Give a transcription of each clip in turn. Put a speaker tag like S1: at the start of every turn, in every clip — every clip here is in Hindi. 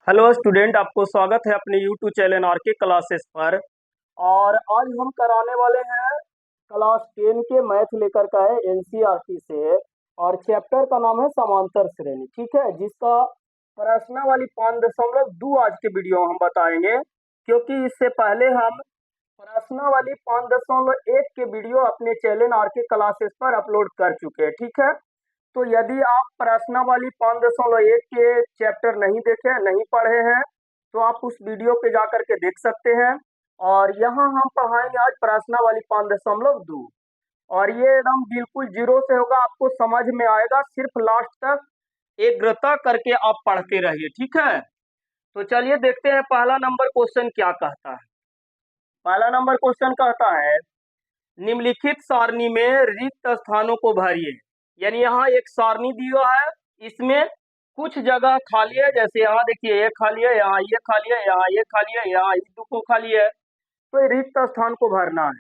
S1: हेलो स्टूडेंट, आपको स्वागत है अपने यूट्यूब चैनल आरके क्लासेस पर। और आज हम कराने वाले हैं क्लास 10 के मैथ लेकर का है एनसीईआरटी से। और चैप्टर का नाम है समांतर श्रेणी, ठीक है, जिसका प्रश्नावली 5.2 आज के वीडियो में हम बताएंगे, क्योंकि इससे पहले हम प्रश्नावली 5.1 के वीडियो अपने चैनल आरके क्लासेस पर अपलोड कर चुके हैं, ठीक है। तो यदि आप प्रश्नावली 5.1 के चैप्टर नहीं देखे, नहीं पढ़े हैं, तो आप उस वीडियो पे जा करके देख सकते हैं। और यहाँ हम पढ़ाएंगे आज प्रश्नावली 5.2। और ये एकदम बिल्कुल जीरो से होगा, आपको समझ में आएगा, सिर्फ लास्ट तक एकाग्रता करके आप पढ़ते रहिए, ठीक है। तो चलिए देखते हैं पहला नंबर क्वेश्चन क्या कहता है। पहला नंबर क्वेश्चन कहता है, निम्नलिखित सारणी में रिक्त स्थानों को भरिए। यानी यहाँ एक सारणी दिया है, इसमें कुछ जगह खाली है, जैसे यहाँ देखिए ये खाली है, यहाँ ये खाली है, यहाँ ये खाली है, यहाँ इस दो खाली है। तो ये रिक्त स्थान को भरना है।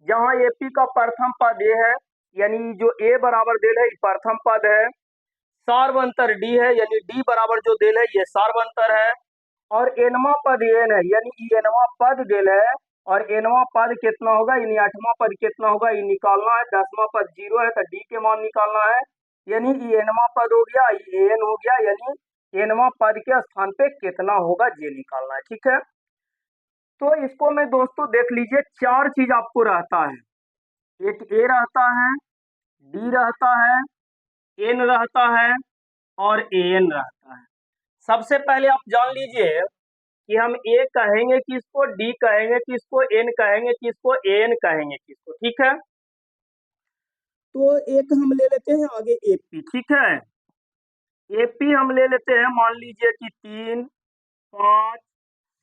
S1: जहाँ एपी का प्रथम पद ए है, यानी जो ए बराबर देल है ये प्रथम पद है। सार्वंतर डी है, यानी डी बराबर जो देल है ये सार्वंतर है। और एनवा पद एन है, यानी एनवा पद देल है। और एनवा पद कितना होगा, यानी 8वां पद कितना होगा ये निकालना है। 10वां पद 0 है तो डी के मान निकालना है। यानी एनवा पद हो गया, ये एन हो गया, यानी एनवा पद के स्थान पे कितना होगा ये निकालना है, ठीक है। तो इसको मैं दोस्तों देख लीजिए, चार चीज आपको रहता है। एक ए रहता है, डी रहता है, एन रहता है और एन रहता है। सबसे पहले आप जान लीजिए कि हम ए कहेंगे किसको, डी कहेंगे किसको, एन कहेंगे किसको, एन कहेंगे किसको, ठीक है। तो एक हम ले लेते हैं आगे एपी, ठीक है। एपी हम ले लेते हैं, मान लीजिए कि 3, 5,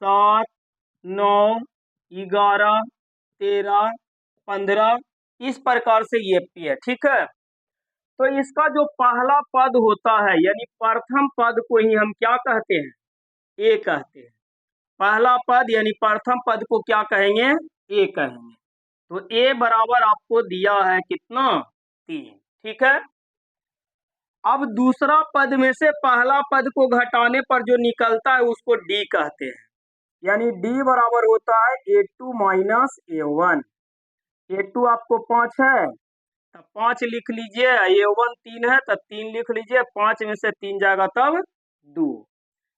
S1: 7, 9, 11, 13, 15, इस प्रकार से एपी है, ठीक है। तो इसका जो पहला पद होता है, यानी प्रथम पद को ही हम क्या कहते हैं, ए कहते हैं। पहला पद यानी प्रथम पद को क्या कहेंगे, ए कहेंगे। तो ए बराबर आपको दिया है कितना, 3, ठीक है। अब दूसरा पद में से पहला पद को घटाने पर जो निकलता है उसको डी कहते हैं। यानी डी बराबर होता है A2 माइनस A1। A2 आपको 5 है तो 5 लिख लीजिए, A1 3 है तो 3 लिख लीजिए, 5 में से 3 जाएगा तब 2।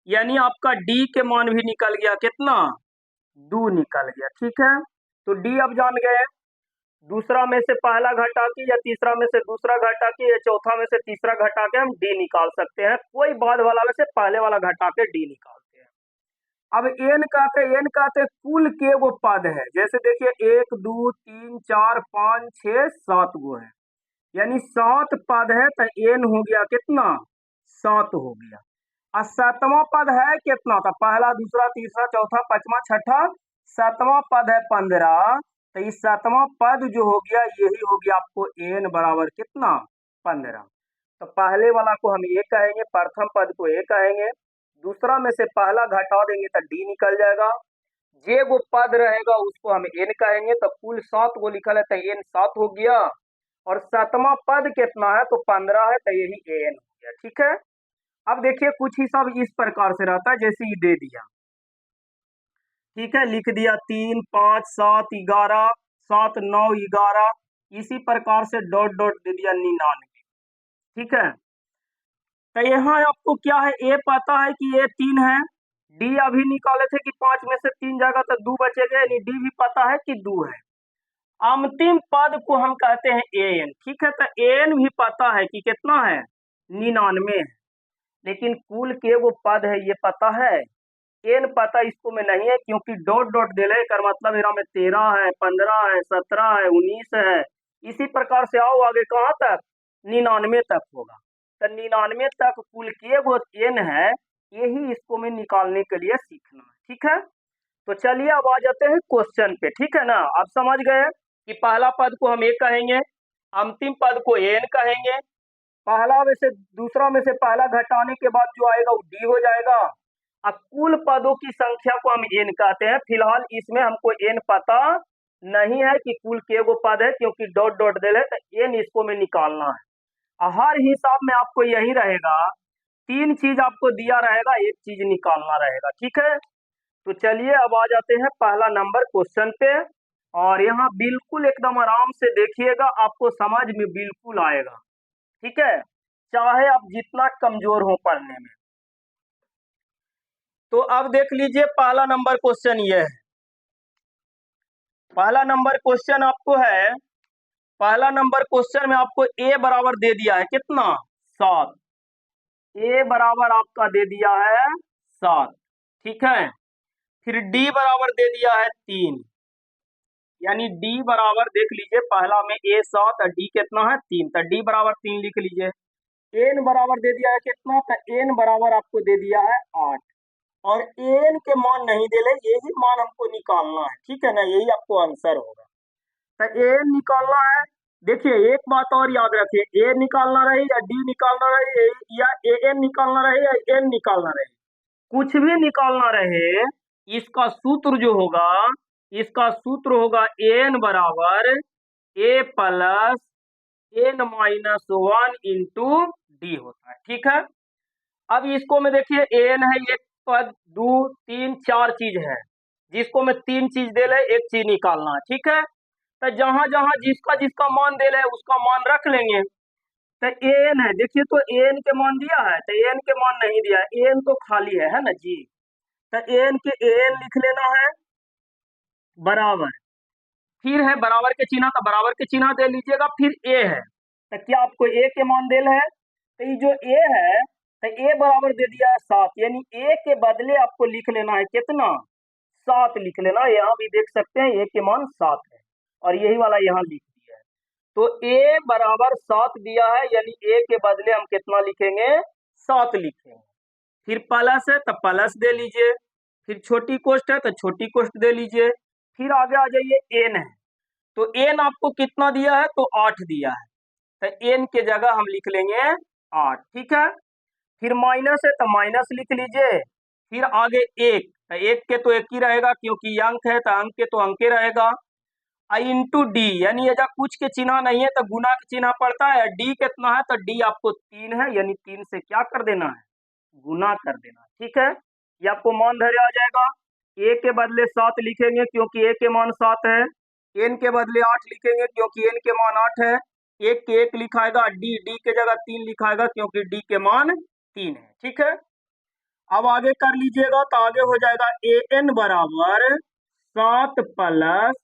S1: यानी आपका डी के मान भी निकल गया कितना, 2 निकल गया, ठीक है। तो डी अब जान गए। दूसरा में से पहला घटा के या तीसरा में से दूसरा घटा के या चौथा में से तीसरा घटा के हम डी निकाल सकते हैं। कोई बाद वाला में से पहले वाला घटा के डी निकालते हैं। अब एन कहते कुल के वो पद है। जैसे देखिए 1 2 3 4 5 6 7 गो है, यानी 7 पद है तो एन हो गया कितना, 7 हो गया। और 7वां पद है कितना, तो पहला दूसरा तीसरा चौथा पांचवा छठा, 7वां पद है 15। तो इस 7वां पद जो हो गया यही हो गया आपको एन बराबर कितना, 15। तो पहले वाला को हम ए कहेंगे, प्रथम पद को ए कहेंगे। दूसरा में से पहला घटा देंगे तो डी निकल जाएगा। जे वो पद रहेगा उसको हम एन कहेंगे। तो कुल 7 गो लिखल है तो एन 7 हो गया। और 7वां पद कितना है, तो 15 है, तो यही एन हो गया, ठीक है। अब देखिए कुछ हिसाब इस प्रकार से रहता है, जैसे ये दे दिया, ठीक है, लिख दिया 3 5 7 11, 7 9 11, इसी प्रकार से डॉट डॉट दे दिया 99, ठीक है। तो यहाँ आपको क्या है, ए पता है कि ये 3 है, डी अभी निकाले थे कि 5 में से 3 जाएगा तो 2 बचेगा, यानी डी भी पता है कि 2 है। अंतिम पद को हम कहते हैं एन, ठीक है। तो एन भी पता है कि कितना है, 99 है। लेकिन कुल के वो पद है ये पता है, एन पता इसको में नहीं है, क्योंकि डॉट डॉट दे रहे कर मतलब इरा में 13 है, 15 है, 17 है, 19 है। इसी प्रकार से आओ आगे कहाँ तक, 99 तक होगा। तो 99 तक कुल के वो एन है, यही इसको में निकालने के लिए सीखना है, ठीक है। तो चलिए अब आ जाते हैं क्वेश्चन पे, ठीक है ना। आप समझ गए कि पहला पद को हम ए कहेंगे, अंतिम पद को एन कहेंगे। पहला में से दूसरा में से पहला घटाने के बाद जो आएगा वो डी हो जाएगा। अब कुल पदों की संख्या को हम एन कहते हैं। फिलहाल इसमें हमको एन पता नहीं है कि कुल के गो पद है, क्योंकि डॉट डॉट दे रहे तो एन इसको में निकालना है। हर हिसाब में आपको यही रहेगा तीन चीज आपको दिया रहेगा, एक चीज निकालना रहेगा, ठीक है। तो चलिए अब आ जाते हैं पहला नंबर क्वेश्चन पे, और यहाँ बिल्कुल एकदम आराम से देखिएगा, आपको समझ में बिल्कुल आएगा, ठीक है, चाहे आप जितना कमजोर हो पढ़ने में। तो अब देख लीजिए पहला नंबर क्वेश्चन ये है। पहला नंबर क्वेश्चन आपको है, पहला नंबर क्वेश्चन में आपको ए बराबर दे दिया है कितना, 7। ए बराबर आपका दे दिया है 7, ठीक है। फिर डी बराबर दे दिया है 3, यानी डी बराबर देख लीजिए, पहला में ए 7 और डी कितना है 3, तो डी बराबर 3 लिख लीजिए। एन बराबर दे दिया है कितना, तो एन बराबर आपको दे दिया है 8, और एन के मान नहीं दे रहे, यही मान हमको निकालना है, ठीक है ना, यही आपको आंसर होगा। तो एन निकालना है। देखिए एक बात और याद रखिए, ए निकालना रहे या डी निकालना रहे या ए एन निकालना रहे या एन निकालना रहे, कुछ भी निकालना रहे, इसका सूत्र जो होगा, इसका सूत्र होगा एन बराबर A plus N minus 1 into D होता है, ठीक है। अब इसको में देखिए एन है, एक पद 2 3 4 चीज है, जिसको मैं 3 चीज दे ले, एक चीज निकालना है, ठीक है। तो जहां जहां जिसका जिसका मान दे ले उसका मान रख लेंगे। तो एन है, देखिए तो एन के मान दिया है, तो एन के मान नहीं दिया है, एन तो खाली है ना जी। तो एन के एन लिख लेना है बराबर, फिर है बराबर के चिन्ह, तो बराबर के चिन्ह दे लीजिएगा, फिर ए है, तो क्या आपको ए के मान दे है, तो ये जो ए है, तो ए बराबर दे दिया है 7, यानी ए के बदले आपको लिख लेना है कितना, 7 लिख लेना। यहाँ भी देख सकते हैं ए के मान 7 है, और यही वाला यहाँ लिख दिया है। तो ए बराबर 7 दिया है, यानी ए के बदले हम कितना लिखेंगे, 7 लिखेंगे। फिर प्लस है तो प्लस दे लीजिए, फिर छोटी कोष्ट है तो छोटी कोष्ट दे लीजिए, फिर आगे आ जाइए एन है, तो एन आपको कितना दिया है, तो 8 दिया है, तो एन के जगह हम लिख लेंगे 8, ठीक है। फिर माइनस है तो माइनस लिख लीजिए, फिर आगे एक, तो एक के तो एक ही रहेगा, क्योंकि अंक है तो अंक के तो अंक ही रहेगा। आई इंटू डी, यानी जब कुछ के चिन्ह नहीं है तो गुना के चिन्ह पड़ता है, डी कितना है, तो डी आपको 3 है, यानी 3 से क्या कर देना है, गुना कर देना, ठीक है। ये आपको मान धैर्य आ जाएगा। ए के बदले 7 लिखेंगे क्योंकि ए के मान 7 है, एन के बदले 8 लिखेंगे क्योंकि एन के मान 8 है, एक के एक लिखाएगा, डी डी के जगह 3 लिखाएगा क्योंकि डी के मान 3 है, ठीक है। अब आगे कर लीजिएगा, तो आगे हो जाएगा ए एन बराबर 7 प्लस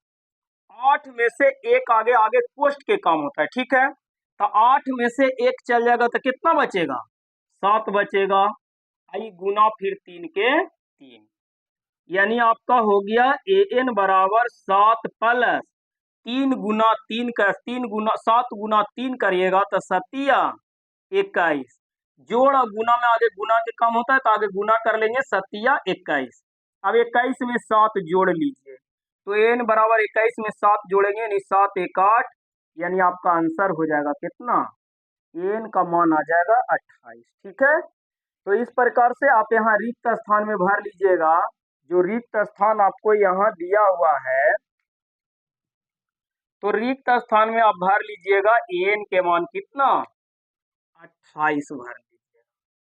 S1: 8 में से एक, आगे आगे कोष्ट के काम होता है, ठीक है। तो 8 में से एक चल जाएगा तो कितना बचेगा, 7 बचेगा, आई गुना फिर 3 के 3, यानी आपका हो गया ए एन बराबर 7 प्लस 3 गुना 3 का 3 गुना 7 गुना 3 करिएगा तो 7 21, जोड़ और गुना में आगे गुना के काम होता है, तो आगे गुना कर लेंगे, 7 21। अब 21 में 7 जोड़ लीजिए, तो एन बराबर 21 में 7 जोड़ेंगे, यानी 7 1 8, यानी आपका आंसर हो जाएगा कितना, एन का मान आ जाएगा 28, ठीक है। तो इस प्रकार से आप यहाँ रिक्त स्थान में भर लीजिएगा, जो रिक्त स्थान आपको यहाँ दिया हुआ है, तो रिक्त स्थान में आप भर लीजिएगा, एन के मान कितना, 28 भर लीजिएगा,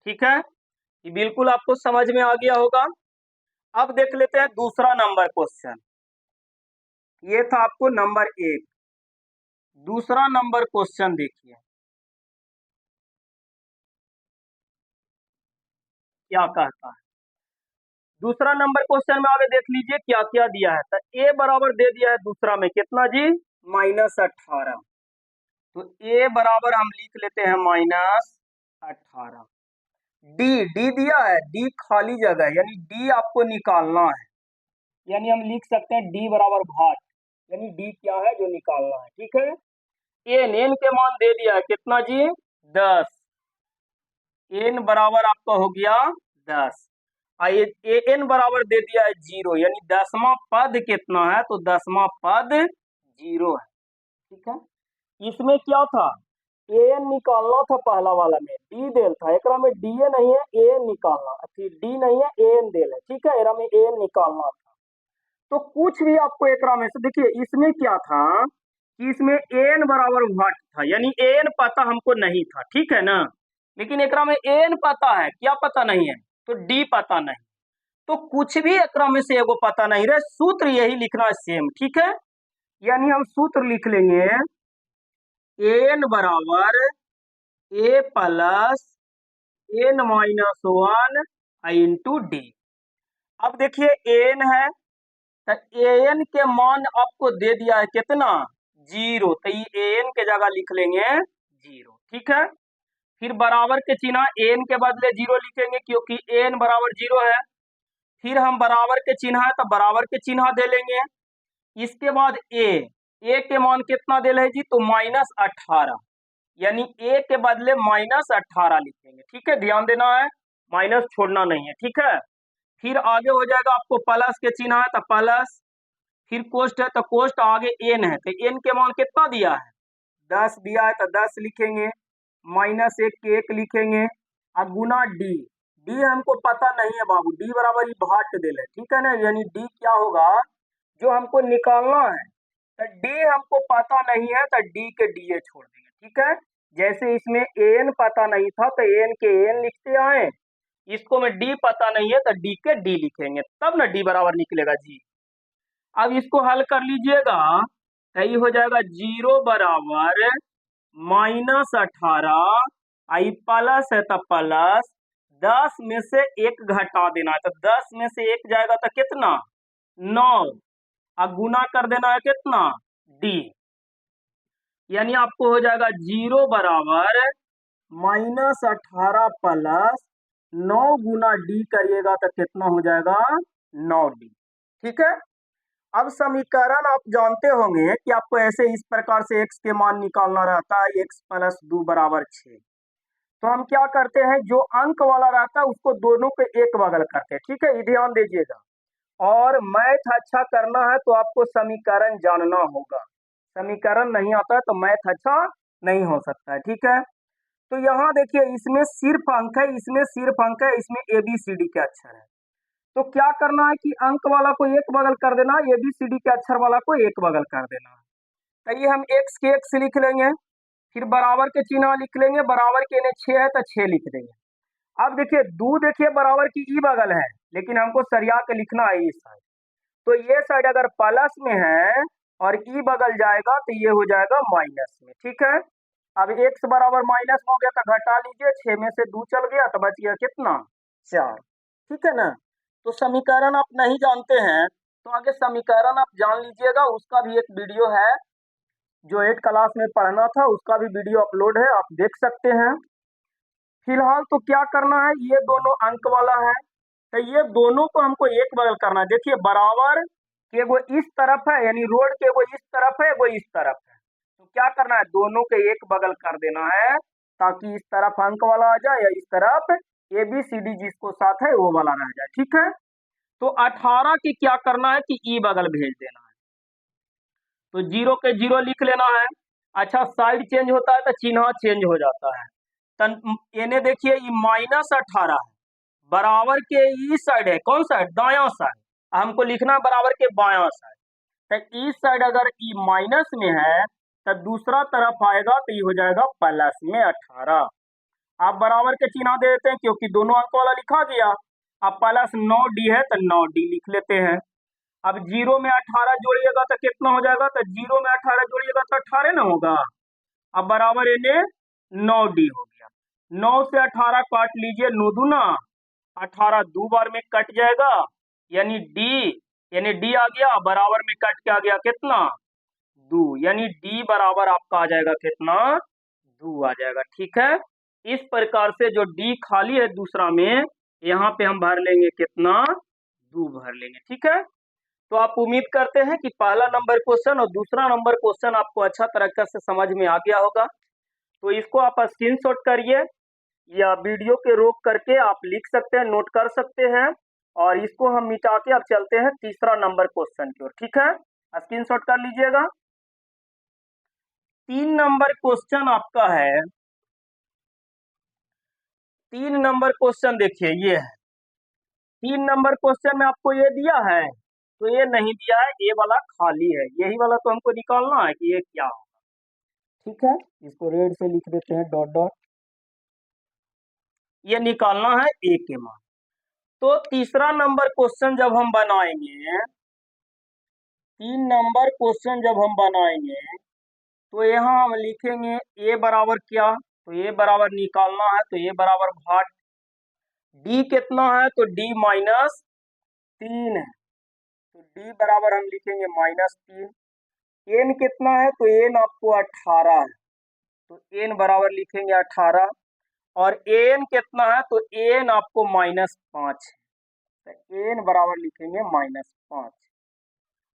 S1: ठीक है। ये बिल्कुल आपको समझ में आ गया होगा। अब देख लेते हैं दूसरा नंबर क्वेश्चन, ये था आपको नंबर 1। दूसरा नंबर क्वेश्चन देखिए क्या कहता है। दूसरा नंबर क्वेश्चन में आगे देख लीजिए क्या क्या दिया है, तो ए बराबर दे दिया है दूसरा में कितना जी, -18, तो ए बराबर हम लिख लेते हैं -18। डी डी दिया है, डी खाली जगह है, यानी डी आपको निकालना है, यानी हम लिख सकते हैं डी बराबर भाट, यानी डी क्या है जो निकालना है, ठीक है। एन एन के मान दे दिया है कितना जी, 10, एन बराबर आपका हो गया 10, ए एन बराबर दे दिया है 0, यानी 10वां पद कितना है, तो 10वां पद 0 है, ठीक है। इसमें क्या था, एन निकालना था पहला वाला में, डी देल था, एकरा में डी नहीं है, एन निकालना, फिर डी नहीं है, एन देल है, ठीक है, एकरा में एन निकालना था। तो कुछ भी आपको एकरा में से देखिए, इसमें क्या था कि इसमें एन बराबर व्हाट था, यानी एन पता हमको नहीं था, ठीक है ना। लेकिन एकरा में एन पता है, क्या पता नहीं है, तो डी पता नहीं। तो कुछ भी एकरा में से एगो पता नहीं रहे, सूत्र यही लिखना है सेम, ठीक है। यानी हम सूत्र लिख लेंगे एन बराबर A plus N minus one into D. अब देखिए एन है, तो एन के मान आपको दे दिया है कितना, 0, तो ये एन के जगह लिख लेंगे 0, ठीक है। फिर बराबर के चिन्ह, एन के बदले 0 लिखेंगे क्योंकि एन बराबर 0 है। फिर हम बराबर के चिन्ह है तो बराबर के चिन्ह दे लेंगे। इसके बाद ए के मान कितना दे रहे जी, तो -18, यानी ए के बदले -18 लिखेंगे, ठीक है। ध्यान देना है, माइनस छोड़ना नहीं है, ठीक है। फिर आगे हो जाएगा आपको प्लस के चिन्ह है तो प्लस, फिर कोष्ट है तो कोष्ट, आगे एन है तो एन के मान कितना दिया है, 10 दिया है तो 10 लिखेंगे, -1 के 1 लिखेंगे, और गुना डी। डी हमको पता नहीं है बाबू, डी बराबर ही भाट दे ले, ठीक है ना। यानी डी क्या होगा जो हमको निकालना है, तो डी हमको पता नहीं है तो डी के डी छोड़ देंगे, ठीक है। जैसे इसमें एन पता नहीं था तो एन के एन लिखते आए, इसको में डी पता नहीं है तो डी के डी लिखेंगे, तब ना डी बराबर निकलेगा जी। अब इसको हल कर लीजिएगा तो ये हो जाएगा 0 बराबर -18, आई प्लस है तो प्लस, 10 में से 1 घटा देना है तो 10 में से 1 जाएगा तो कितना, 9, अब गुना कर देना है कितना, डी। यानी आपको हो जाएगा 0 बराबर -18 प्लस 9 गुना डी करिएगा तो कितना हो जाएगा, 9D, ठीक है। अब समीकरण आप जानते होंगे कि आपको ऐसे इस प्रकार से x के मान निकालना रहता है, x + 2 बराबर 6। तो हम क्या करते हैं, जो अंक वाला रहता है उसको दोनों के एक बगल करते हैं, ठीक है, ये ध्यान दीजिएगा। और मैथ अच्छा करना है तो आपको समीकरण जानना होगा, समीकरण नहीं आता है तो मैथ अच्छा नहीं हो सकता है, ठीक है। तो यहाँ देखिए इसमें सिर्फ अंक है, इसमें सिर्फ अंक है, इसमें ABCD के अक्षर है। तो क्या करना है कि अंक वाला को एक बगल कर देना, ABCD के अक्षर वाला को एक बगल कर देना। तो ये हम x के x लिख लेंगे, फिर बराबर के चिन्ह लिख लेंगे, बराबर के ने 6 है तो 6 लिख देंगे। अब देखिए दो, देखिए बराबर की ई बगल है, लेकिन हमको सरिया के लिखना है इस साइड। तो ये साइड अगर प्लस में है और ई बगल जाएगा तो ये हो जाएगा माइनस में, ठीक है। अब x बराबर माइनस हो गया तो घटा लीजिए, 6 में से 2 चल गया तो बच गया कितना, 4, ठीक है ना। तो समीकरण आप नहीं जानते हैं तो आगे समीकरण आप जान लीजिएगा, उसका भी एक वीडियो है जो 8 क्लास में पढ़ना था, उसका भी वीडियो अपलोड है, आप देख सकते हैं। फिलहाल तो क्या करना है, ये दोनों अंक वाला है तो ये दोनों को हमको एक बगल करना है। देखिए बराबर के वो इस तरफ है, यानी रोड के वो इस तरफ है, वो इस तरफ है, तो क्या करना है, दोनों के एक बगल कर देना है ताकि इस तरफ अंक वाला आ जाए या इस तरफ ABCD जिसको साथ है वो वाला रह जाए, ठीक है। तो 18 की क्या करना है कि ई बगल भेज देना है, तो 0 के 0 लिख लेना है। अच्छा साइड चेंज होता है तो चिन्ह चेंज हो जाता है। इन्हें देखिए ये -18 है, बराबर के ई साइड है, कौन साइड, दायां साइड, हमको लिखना है बराबर के बायां साइड। तो इस साइड अगर ई माइनस में है तो दूसरा तरफ आएगा तो ये हो जाएगा प्लस में 18। आप बराबर के चिन्ह दे देते हैं क्योंकि दोनों अंक वाला लिखा गया। अब प्लस 9D है तो 9D लिख लेते हैं। अब 0 में 18 जोड़िएगा तो कितना हो जाएगा, तो 0 में 18 जोड़िएगा तो 18 ना होगा। अब बराबर इन्हें 9D हो गया, 9 से 18 काट लीजिए, 9 दूना 18, 2 बार में कट जाएगा, यानी डी आ गया, बराबर में कट के आ गया कितना, 2, यानी डी बराबर आपका आ जाएगा कितना, 2 आ जाएगा, ठीक है। इस प्रकार से जो डी खाली है दूसरा में, यहाँ पे हम भर लेंगे कितना, 2 भर लेंगे, ठीक है। तो आप उम्मीद करते हैं कि पहला नंबर क्वेश्चन और दूसरा नंबर क्वेश्चन आपको अच्छा तरीके से समझ में आ गया होगा। तो इसको आप स्क्रीनशॉट करिए या वीडियो के रोक करके आप लिख सकते हैं, नोट कर सकते हैं, और इसको हम मिटा के अब चलते हैं तीसरा नंबर क्वेश्चन की ओर, ठीक है। स्क्रीनशॉट कर लीजिएगा। 3 नंबर क्वेश्चन आपका है, 3 नंबर क्वेश्चन देखिए ये है। 3 नंबर क्वेश्चन में आपको ये दिया है, तो ये नहीं दिया है, ये वाला खाली है, यही वाला तो हमको निकालना है कि ये क्या होगा, ठीक है। इसको रेड से लिख देते हैं डॉट डॉट। ये निकालना है ए के मान। तो तीसरा नंबर क्वेश्चन जब हम बनाएंगे, 3 नंबर क्वेश्चन जब हम बनाएंगे, तो यहाँ हम लिखेंगे ए बराबर क्या, तो ए बराबर निकालना है, तो ए बराबर भाट। डी कितना है, तो डी -3 है, तो डी बराबर हम लिखेंगे -3। एन कितना है, तो एन आपको 18 है, तो एन बराबर लिखेंगे 18। और एन कितना है, तो एन आपको -5 है, तो एन बराबर लिखेंगे -5।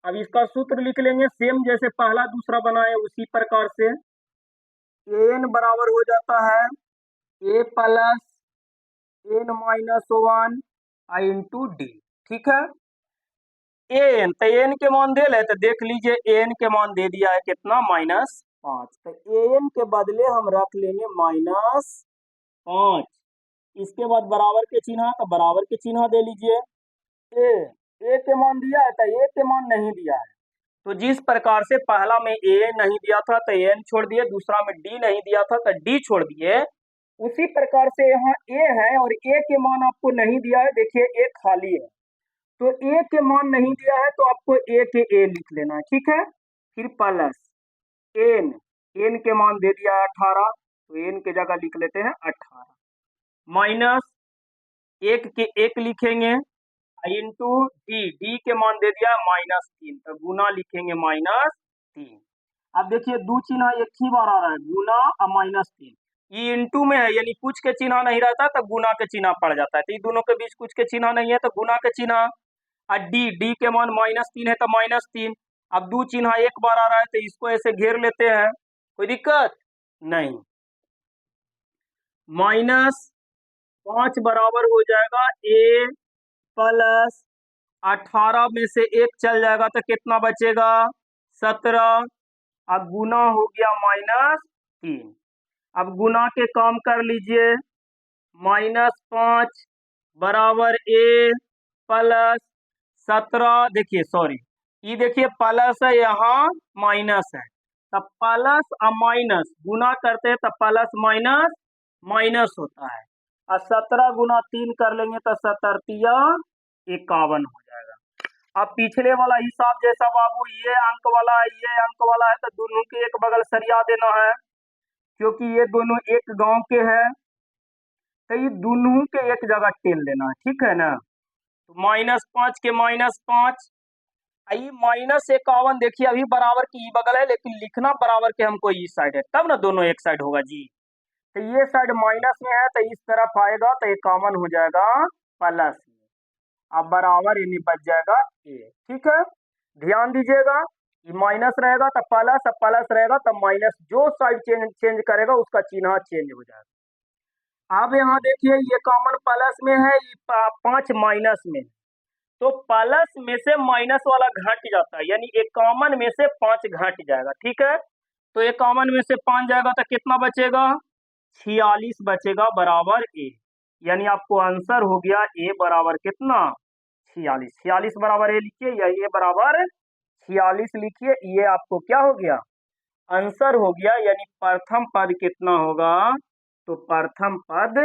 S1: अब इसका सूत्र लिख लेंगे सेम जैसे पहला दूसरा बनाए उसी प्रकार से। एन बराबर हो जाता है A plus N -1 I into D. ठीक है, एन तो एन के मान दे ले, तो देख लीजिए एन के मान दे दिया है कितना, -5। तो एन के बदले हम रख लेंगे -5। इसके बाद बराबर के चिन्ह, तो बराबर के चिन्ह दे लीजिए। ए के मान दिया है, तो ए के मान नहीं दिया है, तो जिस प्रकार से पहला में ए नहीं दिया था तो एन छोड़ दिए, दूसरा में डी नहीं दिया था तो डी छोड़ दिए, उसी प्रकार से यहाँ ए है और ए के मान आपको नहीं दिया है। देखिए ए खाली है, तो ए के मान नहीं दिया है तो आपको ए के ए लिख लेना है। ठीक है, फिर प्लस एन, एन के मान दे दिया है 18, तो एन के जगह लिख लेते हैं 18, माइनस एक के एक लिखेंगे इंटू डी, डी के मान दे दिया -3, तो गुना लिखेंगे -3। अब देखिए दो चिन्ह एक ही बार आ रहा है, गुना और -3। ये इंटू में है, यानी कुछ के चिन्ह नहीं रहता तो गुना के चिन्ह पड़ जाता है, तो ये दोनों के बीच कुछ के चिन्ह नहीं है तो गुना के चिन्ह। और डी, डी के मान -3 है तो -3। अब दो चिन्ह एक बार आ रहा है तो इसको ऐसे घेर लेते हैं, कोई दिक्कत नहीं। -5 बराबर हो जाएगा ए प्लस 18 में से एक चल जाएगा तो कितना बचेगा, 17। अब गुना हो गया -3। अब गुना के काम कर लीजिए, -5 बराबर ए प्लस 17। देखिए सॉरी, ये देखिए प्लस है, यहाँ माइनस है, तब प्लस और माइनस गुना करते हैं तो प्लस माइनस माइनस होता है। और 17 गुना 3 कर लेंगे तो 17×3 = 51 हो जाएगा। अब पिछले वाला हिसाब जैसा बाबू, ये अंक वाला है ये अंक वाला है, तो दोनों के एक बगल सरिया देना है, क्योंकि ये दोनों एक गांव के हैं, तो ये दोनों के एक जगह टेल देना है। ठीक है ना, तो -5 के -5, ये -51। देखिए अभी बराबर की ई बगल है, लेकिन लिखना बराबर के हमको इस साइड है, तब ना दोनों एक साइड होगा जी। तो ये साइड माइनस में है तो इस तरफ आएगा तो ये कॉमन हो जाएगा प्लस में। अब बराबर यानी बच जाएगा ए। ठीक है, ध्यान दीजिएगा, ये माइनस रहेगा तो प्लस, अब प्लस रहेगा तो माइनस, जो साइड चेंज करेगा उसका चिन्ह चेंज हो जाएगा। अब यहाँ देखिए ये कॉमन प्लस में है, ये 5 माइनस में, तो प्लस में से माइनस वाला घट जाता है, यानी एक कॉमन में से 5 घट जाएगा। ठीक है, तो एक कॉमन में से 5 जाएगा तो कितना बचेगा, 46 बचेगा बराबर ए। यानी आपको आंसर हो गया ए बराबर कितना, 46। 46 बराबर ए लिखिए या ए बराबर 46 लिखिए, ये आपको क्या हो गया, आंसर हो गया। यानी प्रथम पद कितना होगा, तो प्रथम पद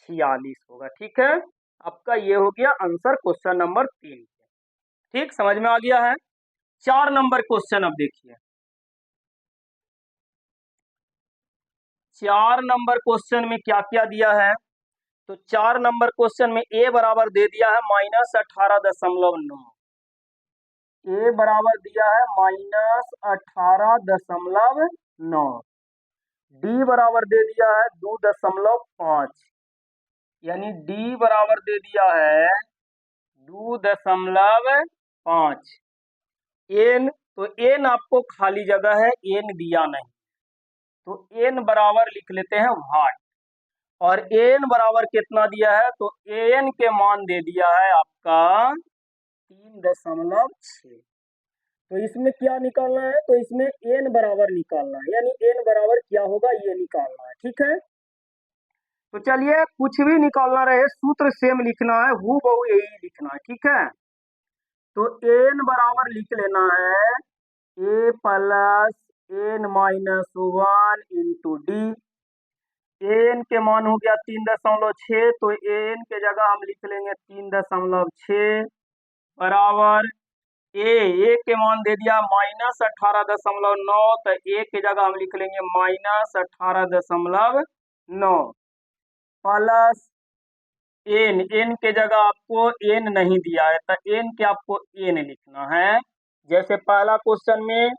S1: 46 होगा। ठीक है, आपका ये हो गया आंसर क्वेश्चन नंबर 3। ठीक, समझ में आ गया है। 4 नंबर क्वेश्चन अब देखिए, 4 नंबर क्वेश्चन में क्या क्या दिया है, तो 4 नंबर क्वेश्चन में ए बराबर दे दिया है -18.9, ए बराबर दिया है -18.9, डी बराबर दे दिया है 2.5, यानी डी बराबर दे दिया है 2.5। एन, तो एन आपको खाली जगह है, एन दिया नहीं, तो एन बराबर लिख लेते हैं वाट। और एन बराबर कितना दिया है, तो एन के मान दे दिया है आपका 3.6। तो इसमें क्या निकालना है, तो इसमें एन बराबर निकालना है, यानी एन बराबर क्या होगा ये निकालना है। ठीक है, तो चलिए कुछ भी निकालना रहे सूत्र सेम लिखना है, हूबहू यही लिखना है। ठीक है, तो एन बराबर लिख लेना है A plus N -1 into D. N के मान हो गया 3.6, तो एन के जगह हम लिख लेंगे 3.6 बराबर ए के मान दे दिया -18.9, तो ए के जगह हम लिख लेंगे -18.9 प्लस एन के जगह आपको एन नहीं दिया है, तो एन के आपको एन लिखना है। जैसे पहला क्वेश्चन में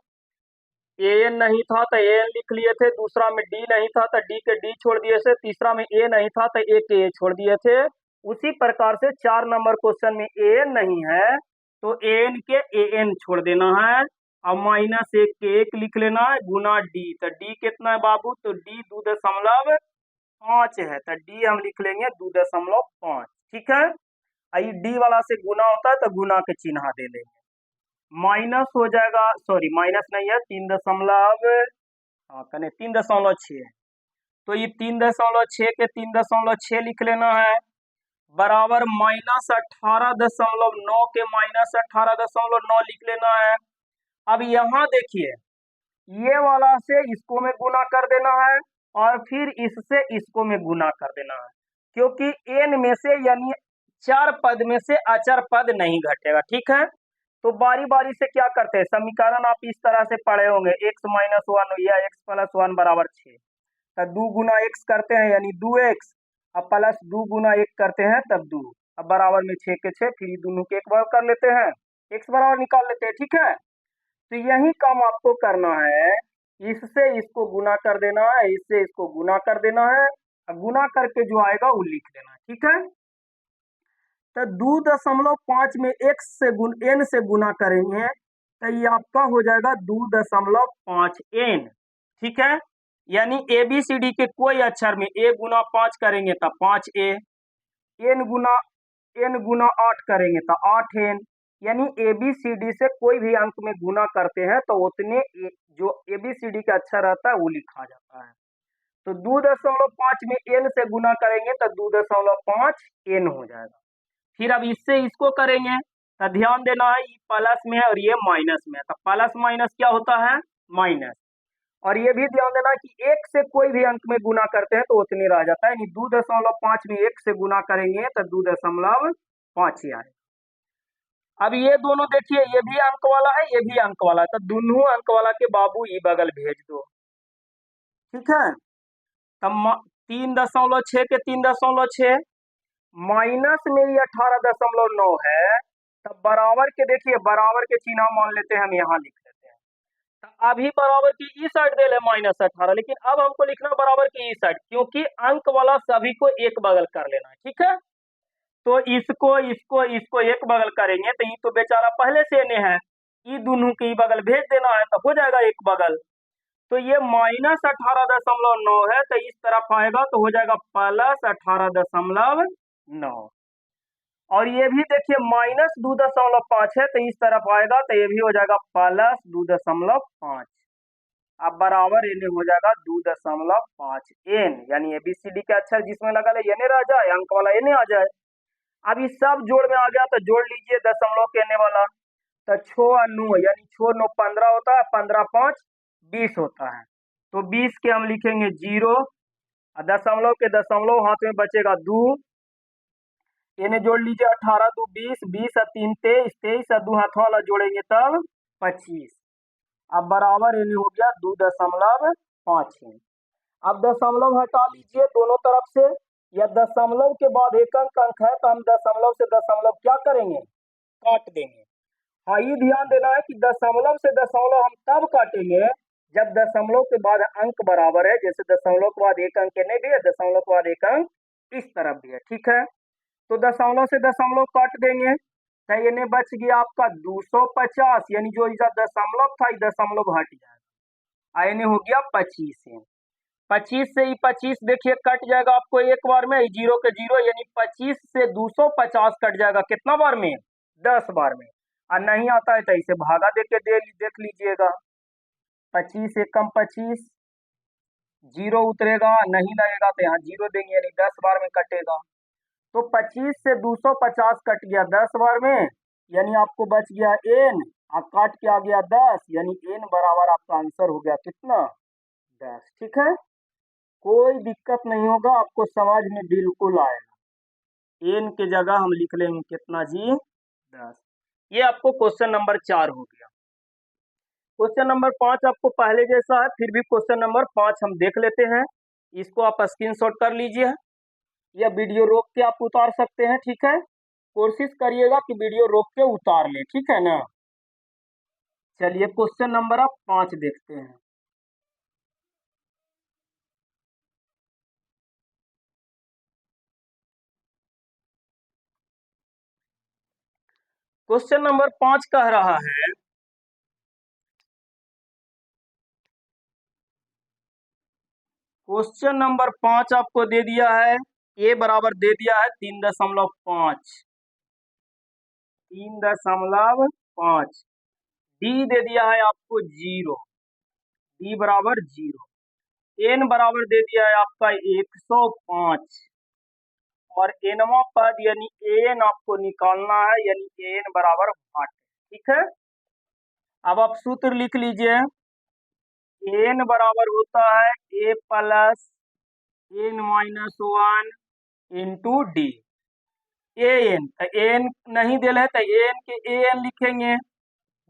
S1: एन नहीं था तो एन लिख लिए थे, दूसरा में डी नहीं था तो डी के डी छोड़ दिए थे, तीसरा में ए नहीं था तो ए के ए छोड़ दिए थे। उसी प्रकार से 4 नंबर क्वेश्चन में एन नहीं है तो एन के एन छोड़ देना है, और -1 के 1 लिख लेना है गुना डी। तो डी कितना है बाबू, तो डी 2.5 है, तो डी हम लिख लेंगे 2.5। ठीक है, आई डी वाला से गुना होता है तो गुना के चिन्ह दे लेंगे, माइनस हो जाएगा, सॉरी माइनस नहीं है, 3.6 है, तो ये 3.6 के 3.6 लिख लेना है बराबर -18.9 के -18.9 लिख लेना है। अब यहाँ देखिए ये वाला से इसको में गुना कर देना है और फिर इससे इसको में गुना कर देना है, क्योंकि एन में से यानी 4 पद में से अचर पद नहीं घटेगा। ठीक है, तो बारी बारी से क्या करते हैं, समीकरण आप इस तरह से पढ़े होंगे, x-1 या x+1 बराबर 6, तो 2 गुना x करते हैं यानी 2x, अब प्लस 2 गुना 1 करते हैं तब 2, अब बराबर में 6 के 6, फिर दोनों के एक बार कर लेते हैं, x बराबर निकाल लेते हैं। ठीक है, तो यही काम आपको करना है, इससे इसको गुना कर देना है, इससे इसको गुना कर देना है, गुना करके जो आएगा वो लिख देना है। ठीक है, तो 2.5 में x से n से गुना करेंगे तो ये आपका हो जाएगा 2.5 n। ठीक है, यानी ABCD के कोई अक्षर में a गुना 5 करेंगे तो 5a, n गुना 8 करेंगे तो 8n, यानी ABCD से कोई भी अंक में गुना करते हैं तो उतने जो ABCD का अक्षर रहता है वो लिखा जाता है। तो 2.5 में n से गुना करेंगे तो 2.5 n हो जाएगा। फिर अब इससे इसको करेंगे तो ध्यान देना है, ये प्लस में है और ये माइनस में है, तो प्लस माइनस क्या होता है, माइनस। और ये भी ध्यान देना कि 1 से कोई भी अंक में गुना करते हैं तो उतने रह जाता है, यानी 2.5 में 1 से गुना करेंगे तो 2.5 ही आएगा। अब ये दोनों देखिए, ये भी अंक वाला है, ये भी अंक वाला है, तो दोनों अंक वाला के बाबू ये बगल भेज दो। ठीक है, तब 3.6 के 3.6 माइनस में ये 18.9 है, तब बराबर के देखिए, बराबर के चिन्ह मान लेते हैं, हम यहाँ लिख लेते हैं। तो अभी बराबर की इस साइड दे ले -18, लेकिन अब हमको लिखना बराबर की इस साइड, क्योंकि अंक वाला सभी को एक बगल कर लेना है। ठीक है, तो इसको इसको इसको एक बगल करेंगे तो ये तो बेचारा पहले से ने है, ये दोनों के बगल भेज देना है तो हो जाएगा एक बगल। तो ये -18.9 है, तो इस तरफ आएगा तो हो जाएगा +18.9, और ये भी देखिए -2.5 है, तो इस तरफ आएगा तो ये भी हो जाएगा +2.5। अब बराबर एन हो जाएगा 2.5 n, यानी ABCD के अक्षर जिसमें लगा ले एन रह जाए, अंक वाला एन आ जाए। अब इस सब जोड़ में आ गया तो जोड़ लीजिए दशमलव के एने वाला, तो 6 और 9 यानी 6 9 15 होता है, 15 5 20 होता है, तो 20 के हम लिखेंगे 0, दशमलव के दशमलव हाथ में बचेगा 2, इन्हें जोड़ लीजिए 18 2 20, 20 और 3 23, 23 और 2 हाथ वाला जोड़ेंगे तब 25। अब बराबर इन्हें हो गया 2.5। अब दशमलव हटा लीजिए दोनों तरफ से, या दशमलव के बाद एक अंक है तो हम दशमलव से दशमलव क्या करेंगे, काट देंगे। हाँ, ये ध्यान देना है कि दशमलव से दशमलव हम तब काटेंगे जब दशमलव के बाद अंक बराबर है, जैसे दशमलव के बाद एक अंक नहीं भी है, दशमलव के बाद एक अंक इस तरफ भी है। ठीक है, तो दशमलव से दशमलव काट देंगे तो ये बच गया आपका 250, यानी जो इसका दशमलव था दशमलव हट जाएगा, आने हो गया 25। 25 से ही 25 देखिए कट जाएगा आपको एक बार में, 0 के 0, यानी 25 से 250 कट जाएगा कितना बार में, 10 बार में। और नहीं आता है तो इसे भागा देख लीजिएगा, 25 से कम 25, 0 उतरेगा, नहीं लगेगा तो यहाँ 0 देंगे, यानी 10 बार में कटेगा। तो 25 से 250 कट गया 10 बार में, यानी आपको बच गया n, और काट के आ गया 10, यानी n बराबर आपका आंसर हो गया कितना, 10। ठीक है। कोई दिक्कत नहीं होगा, आपको समझ में बिल्कुल आएगा। एन के जगह हम लिख लेंगे कितना जी, 10। ये आपको क्वेश्चन नंबर 4 हो गया। क्वेश्चन नंबर 5 आपको पहले जैसा है, फिर भी क्वेश्चन नंबर 5 हम देख लेते हैं। इसको आप स्क्रीनशॉट कर लीजिए या वीडियो रोक के आप उतार सकते हैं, ठीक है। कोशिश करिएगा कि वीडियो रोक के उतार ले, ठीक है ना। चलिए क्वेश्चन नंबर आप 5 देखते हैं। क्वेश्चन नंबर 5 कह रहा है, क्वेश्चन नंबर 5 आपको दे दिया है, ए बराबर दे दिया है 3.5, 3.5, डी दे दिया है आपको 0, डी बराबर 0, एन बराबर दे दिया है आपका 105, और एनवा पद यानी एन आपको निकालना है, यानी एन बराबर 8, ठीक है। अब आप सूत्र लिख लीजिए, एन बराबर होता है A plus N minus 1 into D. N N नहीं दिल है तो एन के एन लिखेंगे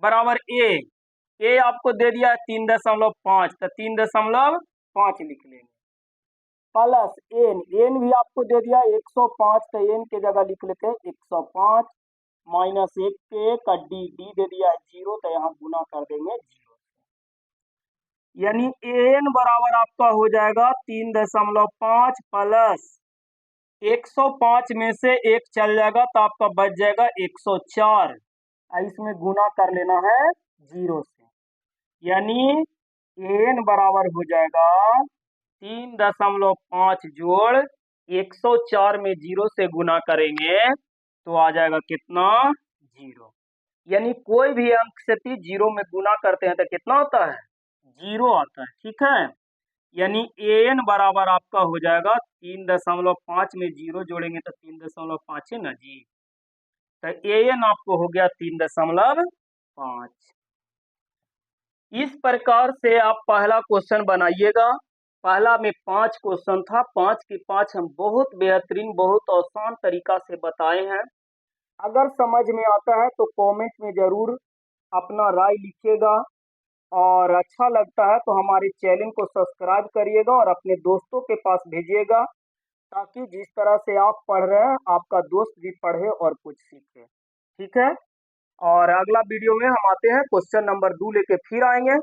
S1: बराबर ए आपको दे दिया है 3.5, तो 3.5 लिख लेंगे, प्लस एन भी आपको दे दिया 105, तो एन के जगह लिख लेते हैं 105, माइनस 1 के का डी दे दिया है 0, तो यहाँ गुना कर देंगे 0, यानी एन बराबर आपका हो जाएगा 3.5 प्लस 105 में से एक चल जाएगा तो आपका बच जाएगा 104, इसमें गुना कर लेना है 0 से, यानी एन बराबर हो जाएगा 3.5 जोड़ 104 में 0 से गुना करेंगे तो आ जाएगा कितना, 0। यानी कोई भी अंक से 0 में गुना करते हैं तो कितना होता है, 0 आता है, ठीक है। यानी एन बराबर आपका हो जाएगा 3.5 में 0 जोड़ेंगे तो 3.5 है ना जी, तो एन आपको हो गया 3.5। इस प्रकार से आप पहला क्वेश्चन बनाइएगा। पहला में 5 क्वेश्चन था, 5 के 5 हम बहुत बेहतरीन, बहुत आसान तरीका से बताए हैं। अगर समझ में आता है तो कमेंट में जरूर अपना राय लिखिएगा, और अच्छा लगता है तो हमारे चैनल को सब्सक्राइब करिएगा और अपने दोस्तों के पास भेजिएगा, ताकि जिस तरह से आप पढ़ रहे हैं आपका दोस्त भी पढ़े और कुछ सीखे, ठीक है। और अगला वीडियो में हम आते हैं क्वेश्चन नंबर 2 लेके फिर आएंगे।